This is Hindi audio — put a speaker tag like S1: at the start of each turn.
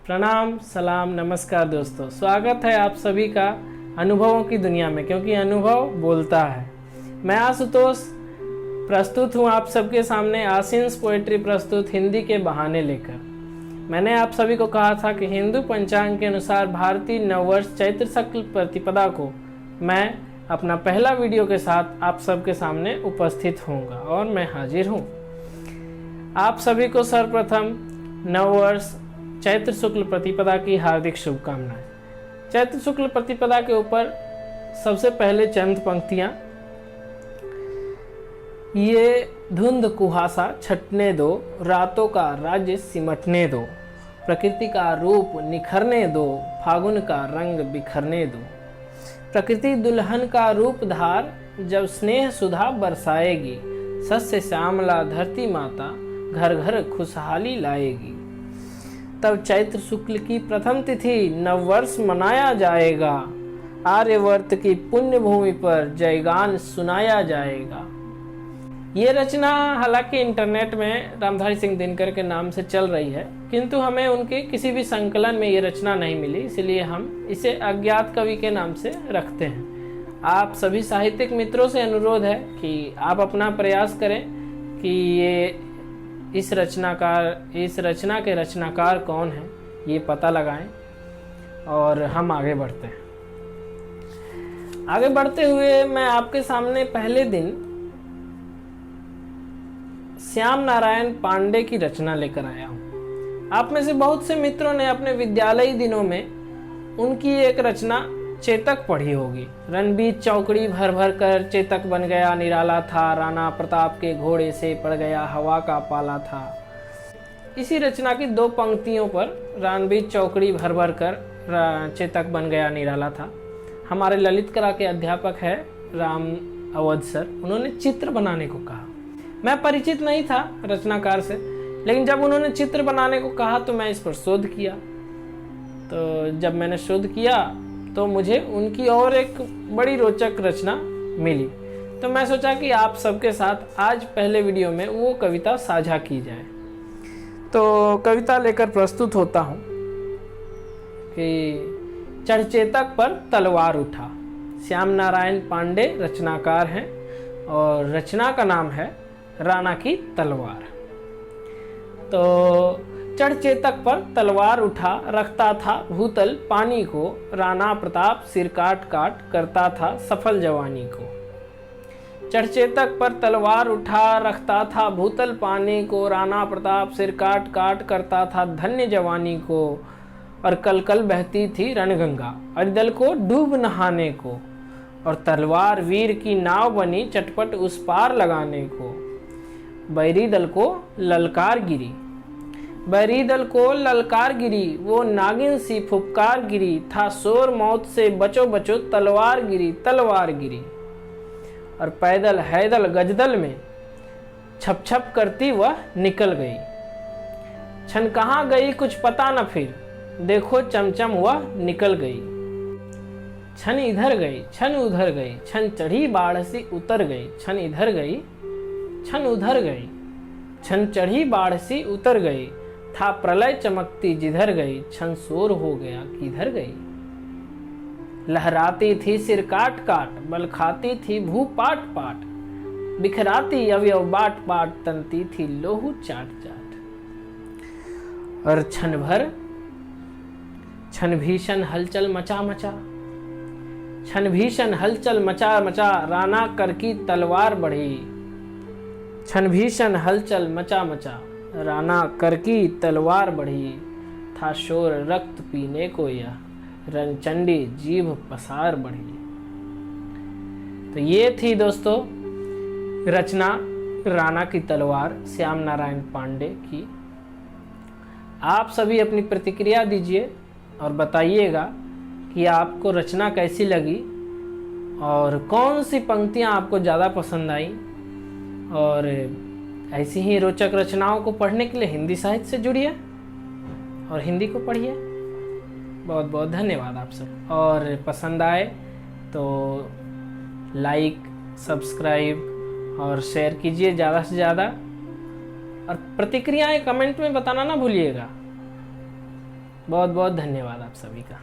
S1: प्रणाम, सलाम, नमस्कार दोस्तों। स्वागत है आप सभी का अनुभवों की दुनिया में, क्योंकि अनुभव बोलता है। मैं आशुतोष प्रस्तुत हूँ आप सबके सामने आशीष पोएट्री प्रस्तुत हिंदी के बहाने लेकर। मैंने आप सभी को कहा था कि हिंदू पंचांग के अनुसार भारतीय नववर्ष चैत्र शुक्ल प्रतिपदा को मैं अपना पहला वीडियो के साथ आप सबके सामने उपस्थित होऊंगा और मैं हाजिर हूँ। आप सभी को सर्वप्रथम नववर्ष चैत्र शुक्ल प्रतिपदा की हार्दिक शुभकामनाएं। चैत्र शुक्ल प्रतिपदा के ऊपर सबसे पहले चंद पंक्तियां। ये धुंध कुहासा छटने दो, रातों का राज्य सिमटने दो, प्रकृति का रूप निखरने दो, फागुन का रंग बिखरने दो। प्रकृति दुल्हन का रूप धार, जब स्नेह सुधा बरसाएगी, सस्य श्यामला धरती माता घर घर खुशहाली लाएगी। तब चैत्र शुक्ल की प्रथम तिथि नववर्ष मनाया जाएगा, आर्यवर्त की पुण्य भूमि पर जयगान सुनाया जाएगा। ये रचना हालांकि इंटरनेट में रामधारी सिंह दिनकर के नाम से चल रही है, किंतु हमें उनके किसी भी संकलन में ये रचना नहीं मिली, इसलिए हम इसे अज्ञात कवि के नाम से रखते हैं। आप सभी साहित्यिक मित्रों से अनुरोध है कि आप अपना प्रयास करें कि ये इस रचना के रचनाकार कौन है ये पता लगाएं और हम आगे बढ़ते हैं। आगे बढ़ते हुए मैं आपके सामने पहले दिन श्याम नारायण पांडे की रचना लेकर आया हूँ। आप में से बहुत से मित्रों ने अपने विद्यालयी दिनों में उनकी एक रचना चेतक पढ़ी होगी। रणबीर चौकड़ी भर भर कर चेतक बन गया निराला था, राणा प्रताप के घोड़े से पड़ गया हवा का पाला था। इसी रचना की दो पंक्तियों पर रणबीर चौकड़ी भर भर कर चेतक बन गया निराला था। हमारे ललित कला के अध्यापक है राम अवध सर, उन्होंने चित्र बनाने को कहा। मैं परिचित नहीं था रचनाकार से, लेकिन जब उन्होंने चित्र बनाने को कहा तो मैं इस पर शोध किया। तो जब मैंने शोध किया तो मुझे उनकी और एक बड़ी रोचक रचना मिली। तो मैं सोचा कि आप सबके साथ आज पहले वीडियो में वो कविता साझा की जाए। तो कविता लेकर प्रस्तुत होता हूँ कि चढ़ चेतक पर तलवार उठा। श्याम नारायण पांडे रचनाकार हैं और रचना का नाम है राणा की तलवार। तो चढ़ चेतक पर तलवार उठा, रखता था भूतल पानी को, राणा प्रताप सिर काट काट करता था सफल जवानी को। चढ़ चेतक पर तलवार उठा, रखता था भूतल पानी को, राणा प्रताप सिर काट काट करता था धन्य जवानी को। और कल कल बहती थी रणगंगा अरिदल को डूब नहाने को, और तलवार वीर की नाव बनी चटपट उस पार लगाने को। बैरी दल को ललकार गिरी, बैरी दल को ललकार गिरी, वो नागिन सी फुफकार गिरी, था शोर मौत से बचो बचो तलवार गिरी तलवार गिरी। और पैदल हैदल गजदल में छप छप करती वह निकल गई। छन कहाँ गई कुछ पता न फिर, देखो चमचम वह निकल गई। छन इधर गई छन उधर गई, छन चढ़ी बाढ़ सी उतर गई। छन इधर गई छन उधर गई, छन चढ़ी बाढ़ सी उतर गई, था प्रलय चमकती जिधर गई, छन शोर हो गया किधर गई। लहराती थी सिर काट काट, बल खाती थी भू पाट पाट, बिखराती अवयव बाट बाट, तनती थी लोहू चाट चाट। और क्षण भर क्षण भीषण हलचल मचा मचा, क्षण भीषण हलचल मचा मचा, राणा कर की तलवार बढ़ी। क्षण भीषण हलचल मचा मचा, राणा कर की तलवार बढ़ी, था शोर रक्त पीने को यह, रणचंडी जीभ पसार बढ़ी। तो ये थी दोस्तों रचना राणा की तलवार श्याम नारायण पांडे की। आप सभी अपनी प्रतिक्रिया दीजिए और बताइएगा कि आपको रचना कैसी लगी और कौन सी पंक्तियां आपको ज़्यादा पसंद आई। और ऐसी ही रोचक रचनाओं को पढ़ने के लिए हिंदी साहित्य से जुड़िए और हिंदी को पढ़िए। बहुत बहुत धन्यवाद आप सब। और पसंद आए तो लाइक, सब्सक्राइब और शेयर कीजिए ज़्यादा से ज़्यादा। और प्रतिक्रियाएं कमेंट में बताना ना भूलिएगा। बहुत बहुत धन्यवाद आप सभी का।